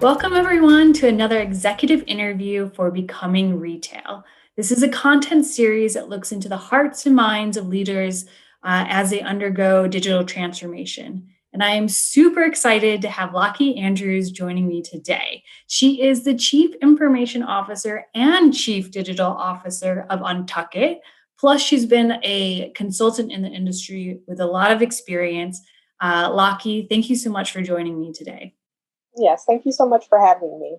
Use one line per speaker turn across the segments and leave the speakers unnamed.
Welcome, everyone, to another executive interview for Becoming Retail. This is a content series that looks into the hearts and minds of leaders as they undergo digital transformation. And I am super excited to have Lockie Andrews joining me today. She is the Chief Information Officer and Chief Digital Officer of Untuckit. Plus, she's been a consultant in the industry with a lot of experience. Lockie, thank you so much for joining me today.
Yes, thank you so much for having me.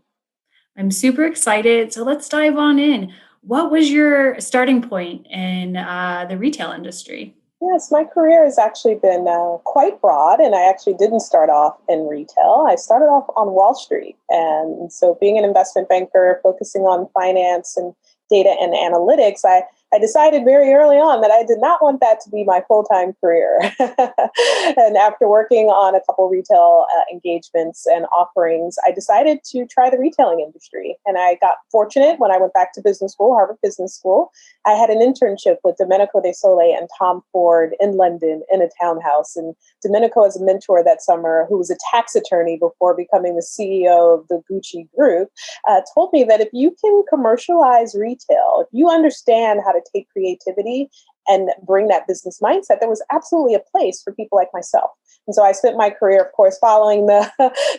I'm super excited. So let's dive on in. What was your starting point in the retail industry?
Yes, my career has actually been quite broad, and I actually didn't start off in retail. I started off on Wall Street. And so, being an investment banker, focusing on finance and data and analytics, I decided very early on that I did not want that to be my full-time career. And after working on a couple retail engagements and offerings, I decided to try the retailing industry. And I got fortunate when I went back to business school, Harvard Business School. I had an internship with Domenico De Sole and Tom Ford in London in a townhouse. And Domenico, as a mentor that summer, who was a tax attorney before becoming the CEO of the Gucci Group, told me that if you can commercialize retail, if you understand how to take creativity and bring that business mindset, there was absolutely a place for people like myself. And so I spent my career, of course, following the,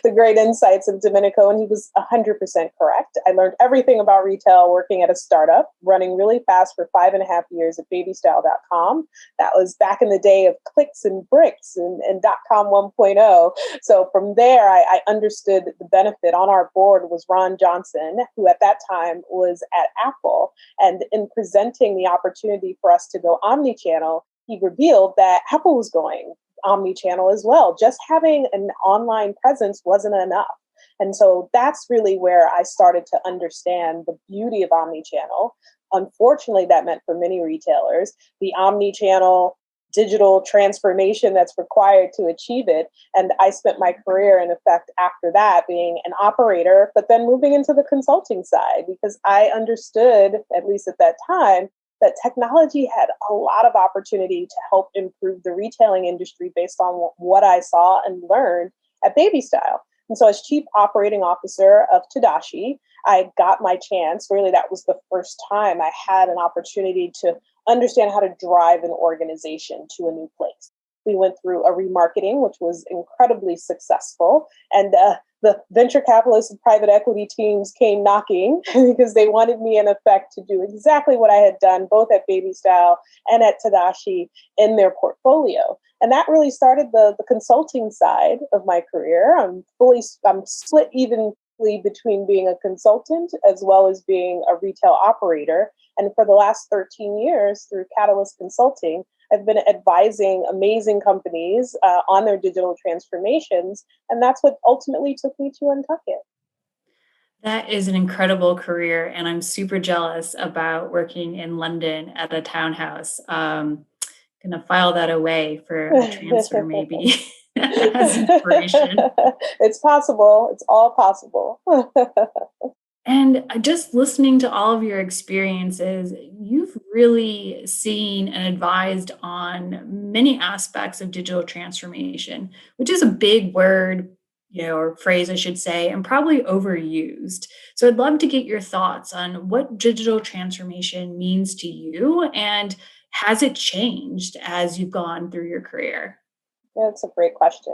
the great insights of Domenico, and he was 100% correct. I learned everything about retail working at a startup, running really fast for 5.5 years at babystyle.com. That was back in the day of clicks and bricks and .com 1.0. So from there, I understood the benefit. On our board was Ron Johnson, who at that time was at Apple. And in presenting the opportunity for us to go omni-channel, he revealed that Apple was going omni-channel as well. Just having an online presence wasn't enough. And so that's really where I started to understand the beauty of omni-channel. Unfortunately, that meant for many retailers, the omni-channel digital transformation that's required to achieve it. And I spent my career, in effect, after that being an operator, but then moving into the consulting side because I understood, at least at that time, that technology had a lot of opportunity to help improve the retailing industry based on what I saw and learned at Baby Style. And so as Chief Operating Officer of Tadashi, I got my chance. Really, that was the first time I had an opportunity to understand how to drive an organization to a new place. We went through a remarketing, which was incredibly successful. And the venture capitalists and private equity teams came knocking because they wanted me, in effect, to do exactly what I had done both at Baby Style and at Tadashi in their portfolio. And that really started the consulting side of my career. I'm split evenly between being a consultant as well as being a retail operator. And for the last 13 years, through Catalyst Consulting, I've been advising amazing companies on their digital transformations. And that's what ultimately took me to Untuckit.
That is an incredible career, and I'm super jealous about working in London at a townhouse. Gonna file that away for a transfer, maybe as inspiration.
It's possible. It's all possible.
And just listening to all of your experiences, you've really seen and advised on many aspects of digital transformation, which is a big word, or phrase, I should say, and probably overused. So I'd love to get your thoughts on what digital transformation means to you and has it changed as you've gone through your career?
That's a great question.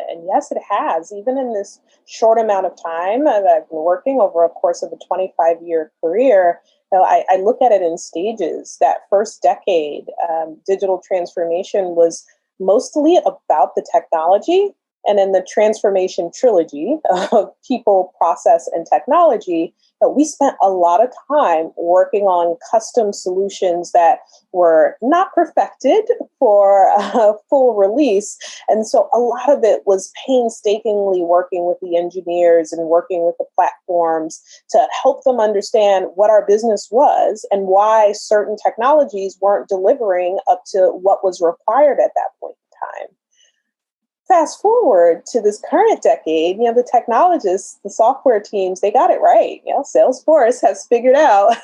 And yes, it has. Even in this short amount of time that I've been working over a course of a 25-year career, I look at it in stages. That first decade, digital transformation was mostly about the technology. And in the transformation trilogy of people, process, and technology, we spent a lot of time working on custom solutions that were not perfected for full release. And so a lot of it was painstakingly working with the engineers and working with the platforms to help them understand what our business was and why certain technologies weren't delivering up to what was required at that point in time. Fast forward to this current decade, the technologists, the software teams, they got it right. Salesforce has figured out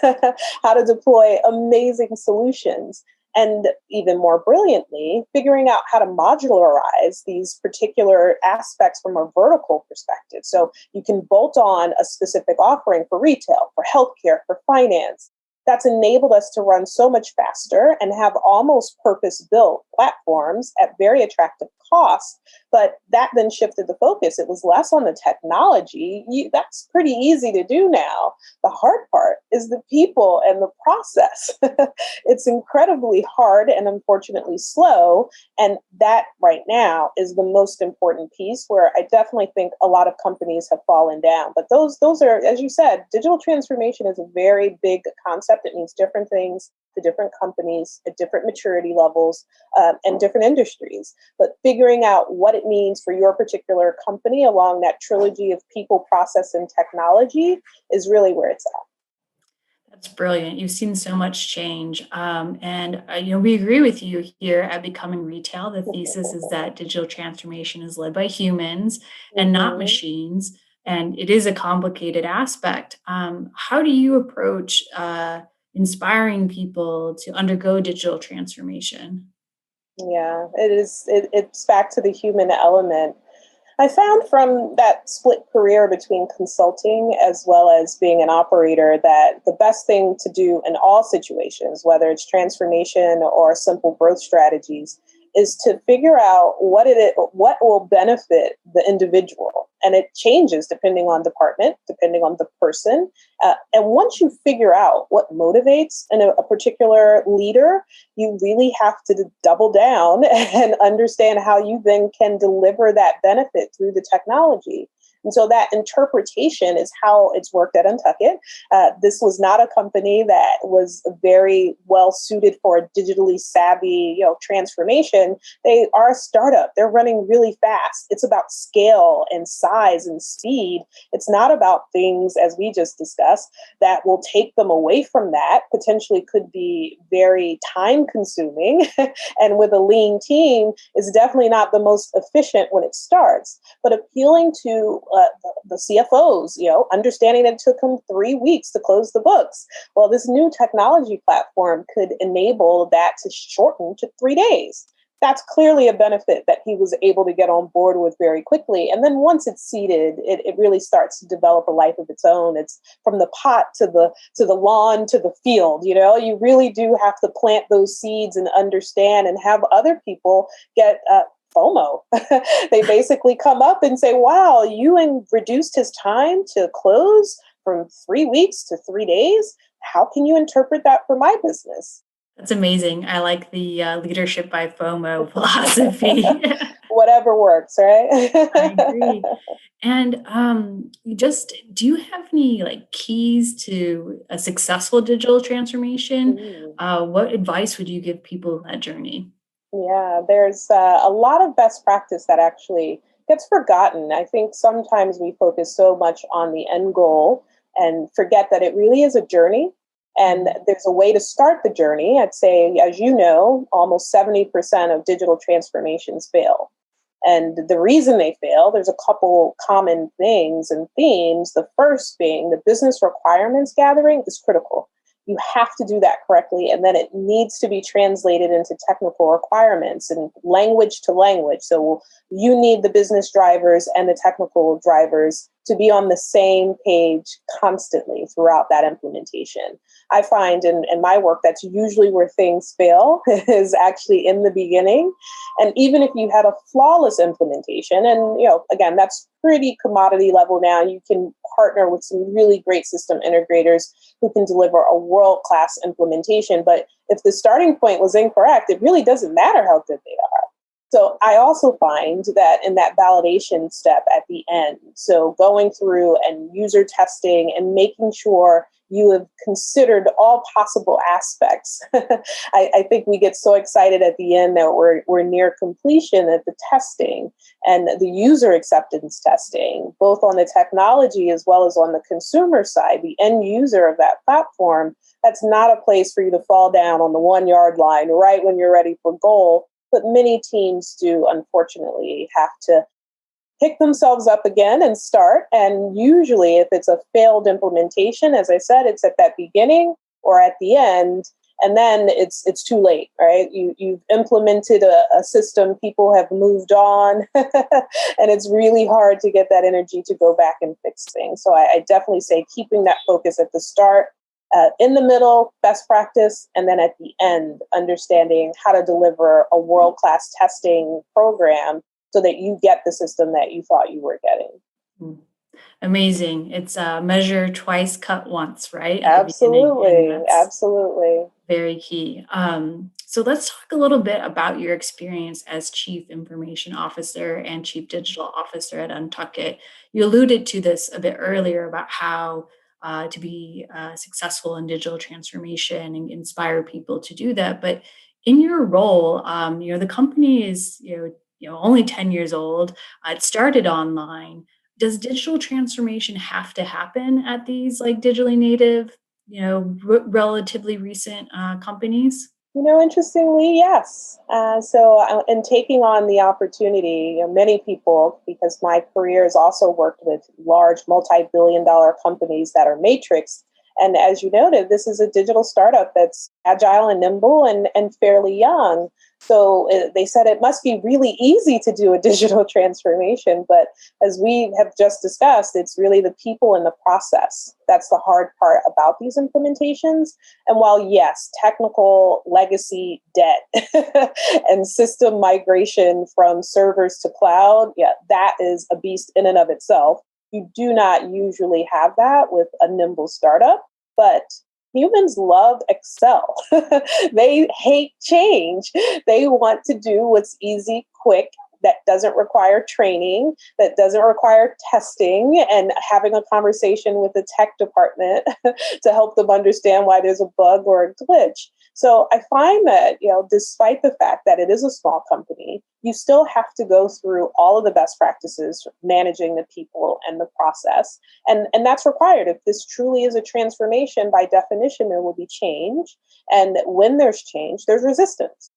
how to deploy amazing solutions. And even more brilliantly, figuring out how to modularize these particular aspects from a vertical perspective. So you can bolt on a specific offering for retail, for healthcare, for finance. That's enabled us to run so much faster and have almost purpose built platforms at very attractive costs. But that then shifted the focus. It was less on the technology. That's pretty easy to do now. The hard part is the people and the process. It's incredibly hard and unfortunately slow. And that right now is the most important piece where I definitely think a lot of companies have fallen down. But those are, as you said, digital transformation is a very big concept. It means different things to different companies at different maturity levels and different industries. But figuring out what it means for your particular company along that trilogy of people, process, and technology is really where it's at.
That's brilliant. You've seen so much change. We agree with you here at Becoming Retail. The thesis is that digital transformation is led by humans and not
Mhm.
machines. And it is a complicated aspect. How do you approach inspiring people to undergo digital transformation?
Yeah, it is. It's back to the human element. I found from that split career between consulting as well as being an operator that the best thing to do in all situations, whether it's transformation or simple growth strategies, is to figure out what will benefit the individual. And it changes depending on department, depending on the person. And once you figure out what motivates a particular leader, you really have to double down and understand how you then can deliver that benefit through the technology. And so that interpretation is how it's worked at Untuckit. This was not a company that was very well suited for a digitally savvy, transformation. They are a startup. They're running really fast. It's about scale and size and speed. It's not about things, as we just discussed, that will take them away from that, potentially could be very time consuming. And with a lean team is definitely not the most efficient when it starts, but appealing to the CFOs, understanding that it took them 3 weeks to close the books. Well, this new technology platform could enable that to shorten to 3 days. That's clearly a benefit that he was able to get on board with very quickly. And then once it's seeded, it really starts to develop a life of its own. It's from the pot to the lawn to the field. You really do have to plant those seeds and understand and have other people get FOMO. They basically come up and say, wow, reduced his time to close from 3 weeks to 3 days. How can you interpret that for my business?
That's amazing. I like the leadership by FOMO philosophy.
Whatever works, right?
I agree. And you just do you have any like keys to a successful digital transformation?
Mm.
What advice would you give people in that journey?
Yeah, there's a lot of best practice that actually gets forgotten. I think sometimes we focus so much on the end goal and forget that it really is a journey. And
Mhm.
there's a way to start the journey. I'd say, as you know, almost 70% of digital transformations fail. And the reason they fail, there's a couple common things and themes. The first being the business requirements gathering is critical. You have to do that correctly, and then it needs to be translated into technical requirements and language to language. So you need the business drivers and the technical drivers to be on the same page constantly throughout that implementation. I find in my work that's usually where things fail is actually in the beginning. And even if you had a flawless implementation, and again, that's pretty commodity level now, you can partner with some really great system integrators who can deliver a world-class implementation. But if the starting point was incorrect, it really doesn't matter how good they are. So I also find that in that validation step at the end, so going through and user testing and making sure you have considered all possible aspects. I think we get so excited at the end that we're near completion that the testing and the user acceptance testing, both on the technology as well as on the consumer side, the end user of that platform, that's not a place for you to fall down on the 1 yard line right when you're ready for goal. But many teams do, unfortunately, have to pick themselves up again and start. And usually, if it's a failed implementation, as I said, it's at that beginning or at the end. and then it's too late, right? You've implemented a system, people have moved on, and it's really hard to get that energy to go back and fix things. So I definitely say keeping that focus at the start, in the middle, best practice, and then at the end, understanding how to deliver a world-class testing program so that you get the system that you thought you were getting.
Mm. Amazing. It's measure twice, cut once, right? At the beginning. And
Absolutely,
that's
absolutely.
very key. So let's talk a little bit about your experience as Chief Information Officer and Chief Digital Officer at Untuckit. You alluded to this a bit earlier about how to be successful in digital transformation and inspire people to do that. But in your role, the company is only 10 years old. It started online. Does digital transformation have to happen at these like digitally native relatively recent companies?
Interestingly, yes. In taking on the opportunity, many people, because my career has also worked with large multi-billion-dollar companies that are matrix. And as you noted, this is a digital startup that's agile and nimble and fairly young. So they said it must be really easy to do a digital transformation. But as we have just discussed, it's really the people and the process. That's the hard part about these implementations. And while, yes, technical legacy debt and system migration from servers to cloud, yeah, that is a beast in and of itself. You do not usually have that with a nimble startup, but humans love Excel. They hate change. They want to do what's easy, quick, that doesn't require training, that doesn't require testing and having a conversation with the tech department to help them understand why there's a bug or a glitch. So I find that, despite the fact that it is a small company, you still have to go through all of the best practices, managing the people and the process. And that's required. If this truly is a transformation, by definition, there will be change. And when there's change, there's resistance.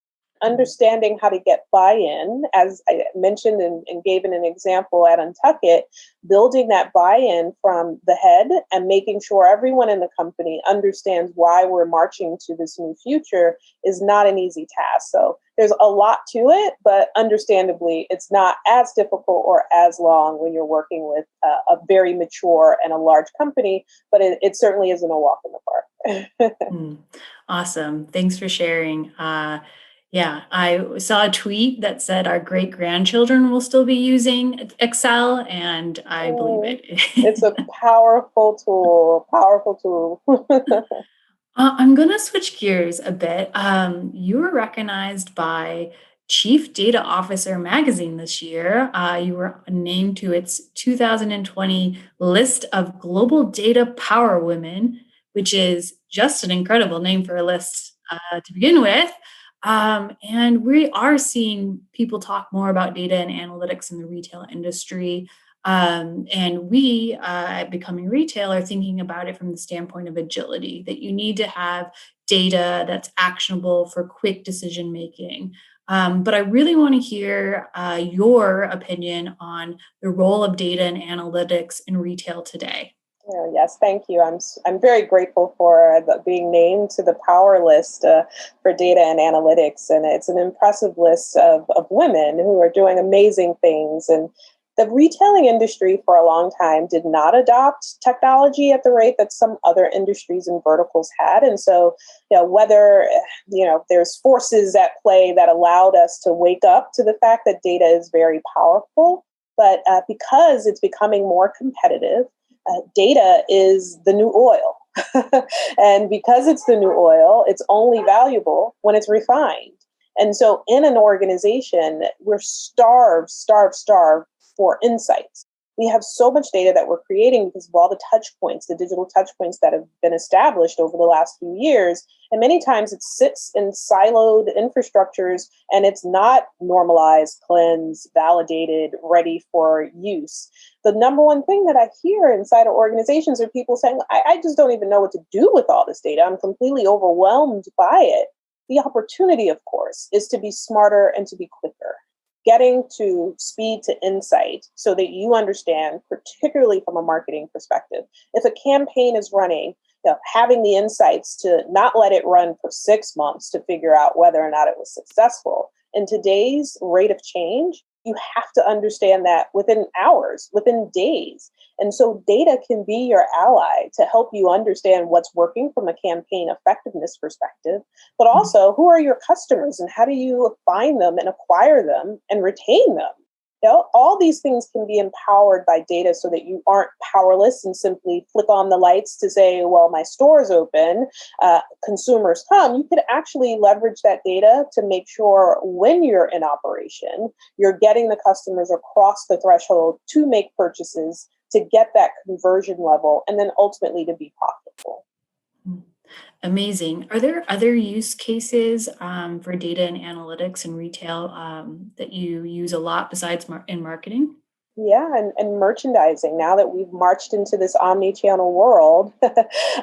Understanding how to get buy-in, as I mentioned and gave in an example at Untuckit, building that buy-in from the head and making sure everyone in the company understands why we're marching to this new future is not an easy task. So there's a lot to it, but understandably, it's not as difficult or as long when you're working with a very mature and a large company, but it certainly isn't a walk in the park.
Mm, awesome. Thanks for sharing. Yeah, I saw a tweet that said our great grandchildren will still be using Excel, and I believe
Mm, it's
it.
a powerful tool.
I'm going to switch gears a bit. You were recognized by Chief Data Officer magazine this year. You were named to its 2020 list of Global Data Power Women, which is just an incredible name for a list to begin with. And we are seeing people talk more about data and analytics in the retail industry. And we, at Becoming Retail, are thinking about it from the standpoint of agility, that you need to have data that's actionable for quick decision making. But I really want to hear your opinion on the role of data and analytics in retail today.
Oh, yes, thank you. I'm very grateful for being named to the power list for data and analytics, and it's an impressive list of women who are doing amazing things. And the retailing industry for a long time did not adopt technology at the rate that some other industries and verticals had. And so, whether, there's forces at play that allowed us to wake up to the fact that data is very powerful, but because it's becoming more competitive, data is the new oil. And because it's the new oil, it's only valuable when it's refined. And so in an organization, we're starved for insights. We have so much data that we're creating because of all the touch points, the digital touch points that have been established over the last few years. And many times it sits in siloed infrastructures and it's not normalized, cleansed, validated, ready for use. The number one thing that I hear inside of organizations are people saying, I just don't even know what to do with all this data. I'm completely overwhelmed by it. The opportunity, of course, is to be smarter and to be quicker, getting to speed to insight so that you understand, particularly from a marketing perspective, if a campaign is running, having the insights to not let it run for 6 months to figure out whether or not it was successful. In today's rate of change, you have to understand that within hours, within days. And so data can be your ally to help you understand what's working from a campaign effectiveness perspective, but also who are your customers and how do you find them and acquire them and retain them? All these things can be empowered by data so that you aren't powerless and simply flick on the lights to say, well, my store is open, consumers come. You could actually leverage that data to make sure when you're in operation, you're getting the customers across the threshold to make purchases, to get that conversion level, and then ultimately to be profitable.
Amazing. Are there other use cases for data and analytics in retail that you use a lot besides in marketing?
Yeah, and merchandising. Now that we've marched into this omni-channel world,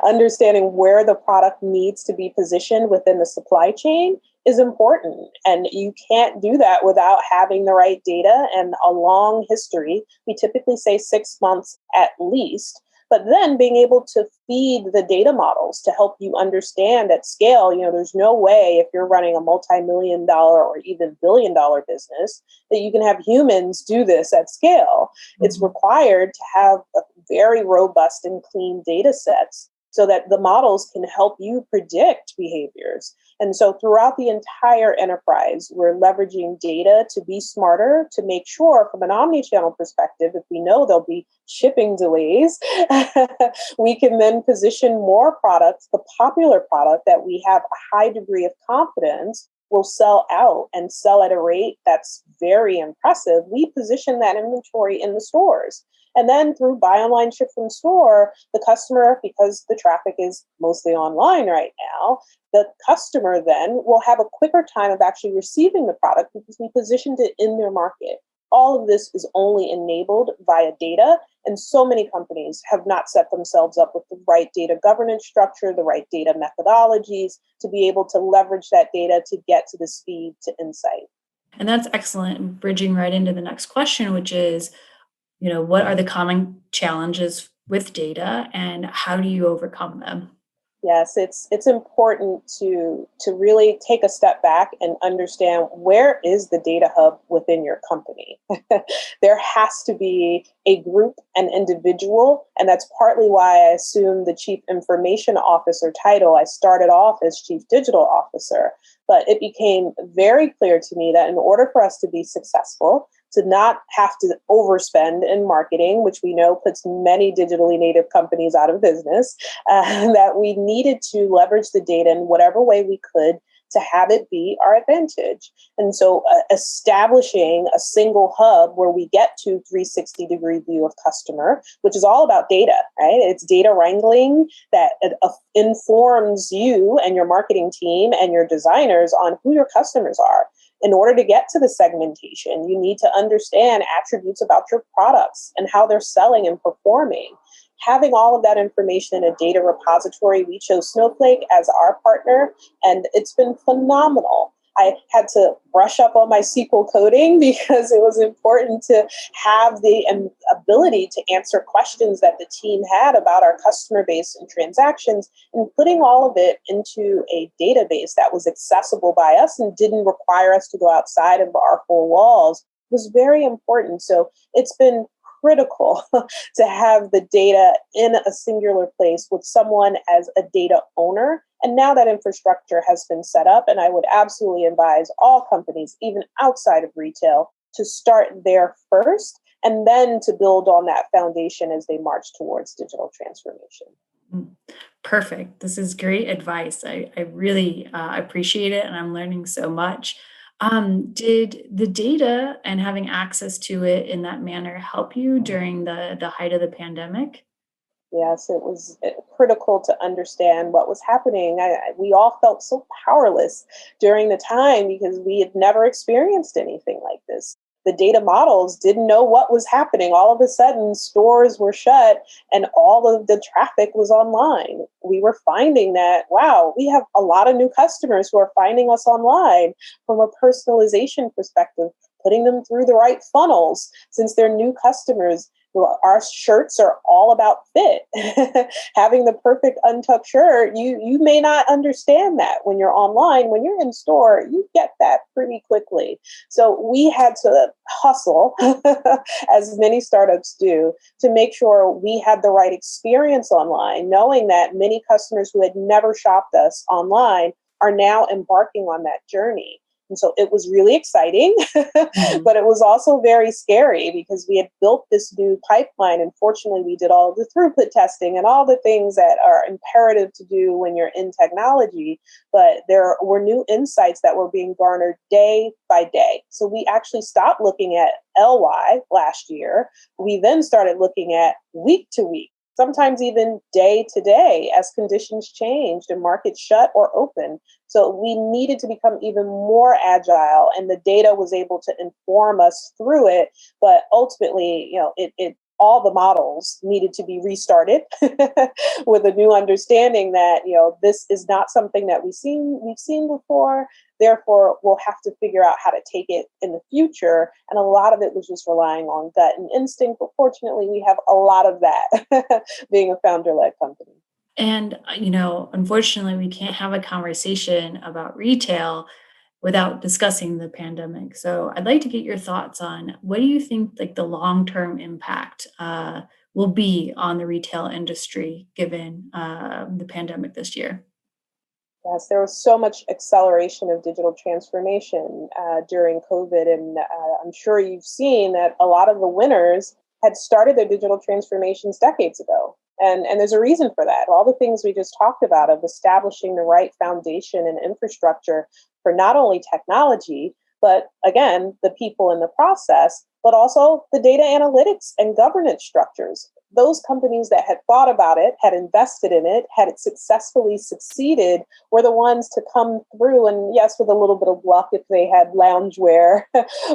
understanding where the product needs to be positioned within the supply chain is important. And you can't do that without having the right data and a long history. We typically say 6 months at least. But then being able to feed the data models to help you understand at scale, there's no way if you're running a multi-million dollar or even billion-dollar business that you can have humans do this at scale. It's
Mhm.
required to have a very robust and clean data sets so that the models can help you predict behaviors. And so throughout the entire enterprise, we're leveraging data to be smarter, to make sure from an omni-channel perspective, if we know there'll be shipping delays, we can then position more products, the popular product that we have a high degree of confidence will sell out and sell at a rate that's very impressive. We position that inventory in the stores. And then through buy online, ship from store, the customer, because the traffic is mostly online right now, the customer then will have a quicker time of actually receiving the product because we positioned it in their market. All of this is only enabled via data, and so many companies have not set themselves up with the right data governance structure, the right data methodologies to be able to leverage that data to get to the speed to insight.
And that's excellent, bridging right into the next question, which is, what are the common challenges with data and how do you overcome them?
Yes, it's important to really take a step back and understand where is the data hub within your company. There has to be a group, an individual, and that's partly why I assumed the chief information officer title. I started off as chief digital officer, but it became very clear to me that in order for us to be successful, to not have to overspend in marketing, which we know puts many digitally native companies out of business, that we needed to leverage the data in whatever way we could to have it be our advantage. And so establishing a single hub where we get to 360-degree view of customer, which is all about data, right? It's data wrangling that informs you and your marketing team and your designers on who your customers are. In order to get to the segmentation, you need to understand attributes about your products and how they're selling and performing. Having all of that information in a data repository, we chose Snowflake as our partner, and it's been phenomenal. I had to brush up on my SQL coding because it was important to have the ability to answer questions that the team had about our customer base and transactions, and putting all of it into a database that was accessible by us and didn't require us to go outside of our four walls was very important. So it's been critical to have the data in a singular place with someone as a data owner. And now that infrastructure has been set up, and I would absolutely advise all companies, even outside of retail, to start there first and then to build on that foundation as they march towards digital transformation.
Mm, perfect. This is great advice. I really appreciate it and I'm learning so much. Did the data and having access to it in that manner help you during the height of the pandemic?
Yes, it was critical to understand what was happening. We all felt so powerless during the time because we had never experienced anything like this. The data models didn't know what was happening. All of a sudden, stores were shut and all of the traffic was online. We were finding that, wow, we have a lot of new customers who are finding us online from a personalization perspective, putting them through the right funnels since they're new customers. Well, our shirts are all about fit. Having the perfect untucked shirt, you may not understand that when you're online. When you're in store, you get that pretty quickly. So we had to hustle, as many startups do, to make sure we had the right experience online, knowing that many customers who had never shopped us online are now embarking on that journey. And so it was really exciting,
Mhm.
but it was also very scary because we had built this new pipeline. And fortunately, we did all of the throughput testing and all the things that are imperative to do when you're in technology. But there were new insights that were being garnered day by day. So we actually stopped looking at LY last year. We then started looking at week to week, sometimes even day to day as conditions changed and markets shut or open. So we needed to become even more agile, and the data was able to inform us through it. But ultimately, it all the models needed to be restarted with a new understanding that this is not something that we've seen before. Therefore, we'll have to figure out how to take it in the future. And a lot of it was just relying on gut and instinct. But fortunately, we have a lot of that being a founder led company.
And, unfortunately, we can't have a conversation about retail without discussing the pandemic. So I'd like to get your thoughts on what do you think like the long-term impact will be on the retail industry given the pandemic this year?
Yes, there was so much acceleration of digital transformation during COVID. And I'm sure you've seen that a lot of the winners had started their digital transformations decades ago. And there's a reason for that. All the things we just talked about of establishing the right foundation and infrastructure for not only technology, but again, the people in the process, but also the data analytics and governance structures. Those companies that had thought about it, had invested in it, had it successfully succeeded, were the ones to come through. And yes, with a little bit of luck, if they had loungewear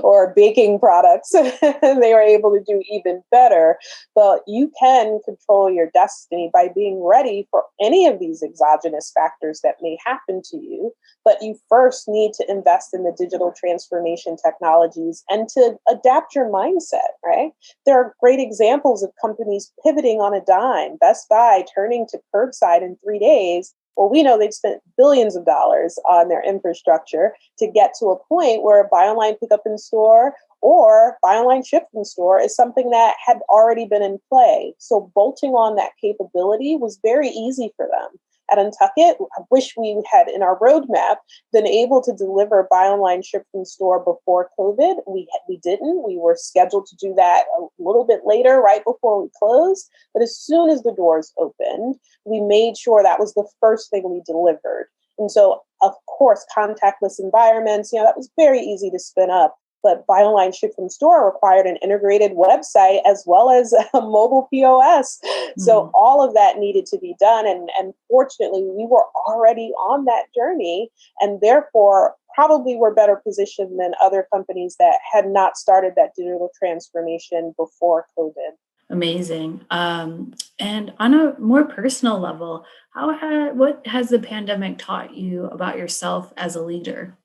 or baking products, they were able to do even better. But you can control your destiny by being ready for any of these exogenous factors that may happen to you. But you first need to invest in the digital transformation technologies and to adapt your mindset, right? There are great examples of companies pivoting on a dime. Best Buy turning to curbside in 3 days. Well, we know they've spent billions of dollars on their infrastructure to get to a point where buy online, pick up in store or buy online, ship from store is something that had already been in play. So bolting on that capability was very easy for them. At Untuckit, I wish we had in our roadmap been able to deliver buy online, ship from store before COVID. We didn't. We were scheduled to do that a little bit later, right before we closed. But as soon as the doors opened, we made sure that was the first thing we delivered. And so, of course, contactless environments, that was very easy to spin up. But buy online, ship from store required an integrated website as well as a mobile POS. So
Mhm.
all of that needed to be done. And fortunately, we were already on that journey and therefore probably were better positioned than other companies that had not started that digital transformation before COVID.
Amazing. And on a more personal level, what has the pandemic taught you about yourself as a leader?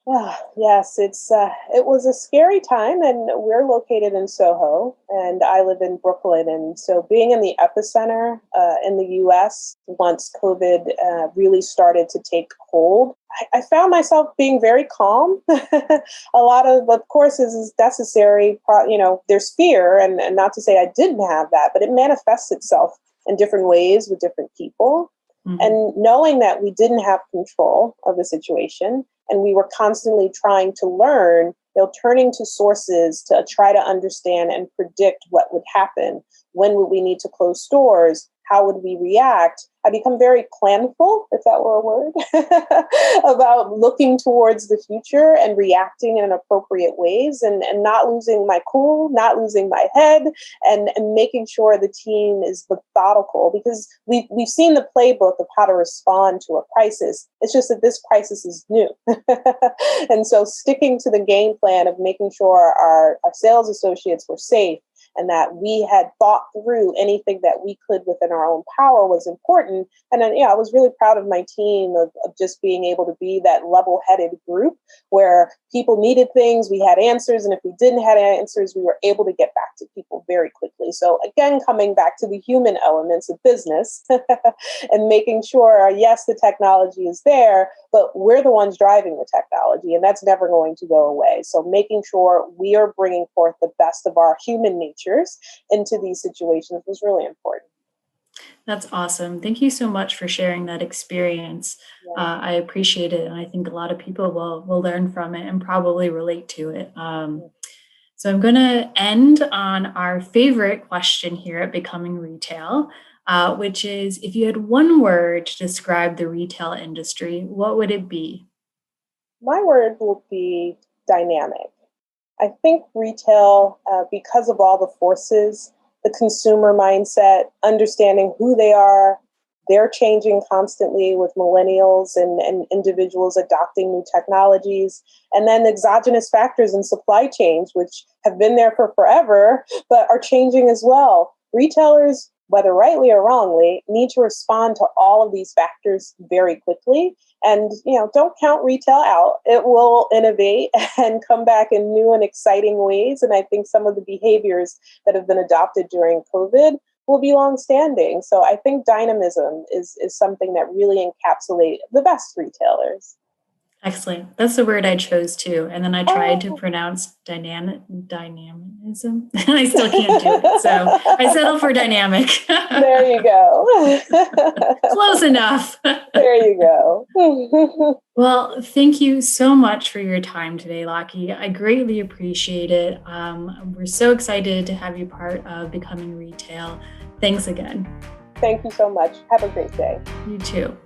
Ah, yes, it was a scary time, and we're located in Soho, and I live in Brooklyn, and so being in the epicenter in the U.S. once COVID really started to take hold, I found myself being very calm. A lot of course, is necessary. There's fear, and not to say I didn't have that, but it manifests itself in different ways with different people.
Mhm.
And knowing that we didn't have control of the situation and we were constantly trying to learn, turning to sources to try to understand and predict what would happen. When would we need to close stores? How would we react? I become very planful, if that were a word, about looking towards the future and reacting in appropriate ways and not losing my cool, not losing my head, and making sure the team is methodical because we've seen the playbook of how to respond to a crisis. It's just that this crisis is new. And so sticking to the game plan of making sure our sales associates were safe and that we had thought through anything that we could within our own power was important. And then, I was really proud of my team of just being able to be that level-headed group where people needed things, we had answers, and if we didn't have answers, we were able to get back to people very quickly. So again, coming back to the human elements of business and making sure, yes, the technology is there, but we're the ones driving the technology, and that's never going to go away. So making sure we are bringing forth the best of our human natures into these situations was really important.
That's awesome. Thank you so much for sharing that experience.
Yeah.
I appreciate it, and I think a lot of people will learn from it and probably relate to it. So I'm going to end on our favorite question here at Becoming Retail, which is, if you had one word to describe the retail industry, what would it be?
My word will be dynamic. I think retail, because of all the forces, the consumer mindset, understanding who they are, they're changing constantly with millennials and individuals adopting new technologies, and then exogenous factors in supply chains, which have been there for forever, but are changing as well. Retailers, whether rightly or wrongly, need to respond to all of these factors very quickly. And don't count retail out. It will innovate and come back in new and exciting ways. And I think some of the behaviors that have been adopted during COVID will be longstanding. So I think dynamism is something that really encapsulates the best retailers.
Excellent. That's the word I chose too. And then I tried to
Oh,
pronounce dynamism. And I still can't do it. So I settled for dynamic.
there you go.
Close enough.
there you go.
Well, thank you so much for your time today, Lockie. I greatly appreciate it. We're so excited to have you part of Becoming Retail. Thanks again.
Thank you so much. Have a great day.
You too.